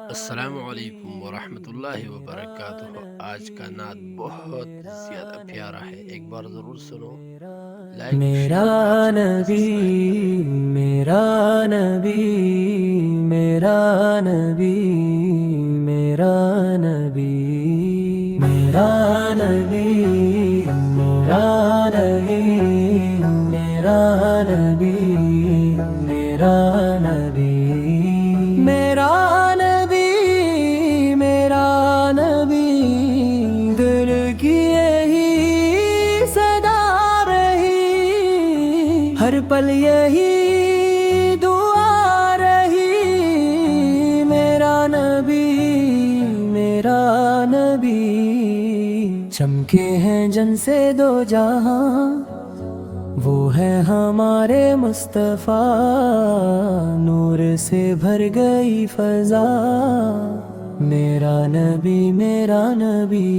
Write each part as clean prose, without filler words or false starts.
السلام علیکم ورحمۃ اللہ وبرکاتہ۔ آج کا نعت بہت زیادہ پیارا ہے، ایک بار ضرور سنو۔ لائک میرا شیئر اور چینل کو نبی، سبسکرائب کریں۔ میرا نبی، میرا نبی، میرا نبی، میرا نبی، میرا نبی، میرا نبی، میرا نبی، میرا نبی، میرا نبی، دل کی یہی صدا رہی، ہر پل یہی دعا رہی، میرا نبی، میرا نبی، چمکے ہیں جن سے دو جہاں، وہ ہے ہمارے مصطفیٰ، نور سے بھر گئی فضا، میرا نبی، میرا نبی،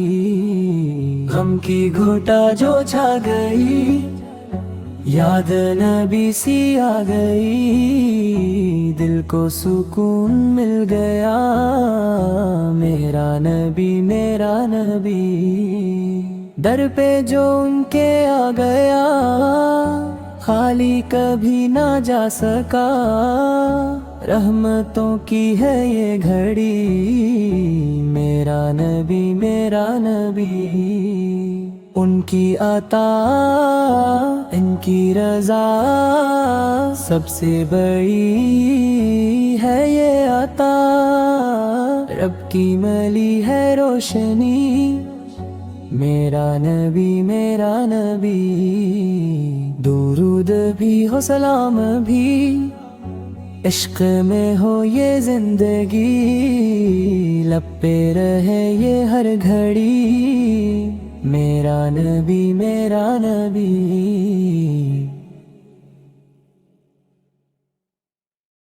غم کی گھٹا جو چھا گئی، یاد نبی سی آ گئی، دل کو سکون مل گیا، میرا نبی، میرا نبی، در پہ جو ان کے آ گیا، خالی کبھی نہ جا سکا، رحمتوں کی ہے یہ گھڑی، میرا نبی، میرا نبی، ان کی عطا ان کی رضا سب سے بڑی ہے، یہ عطا رب کی ملی ہے روشنی، میرا نبی، میرا نبی، درود بھی ہو سلام بھی، عشق میں ہو یہ زندگی، لب پہ رہے یہ ہر گھڑی، میرا نبی، میرا نبی۔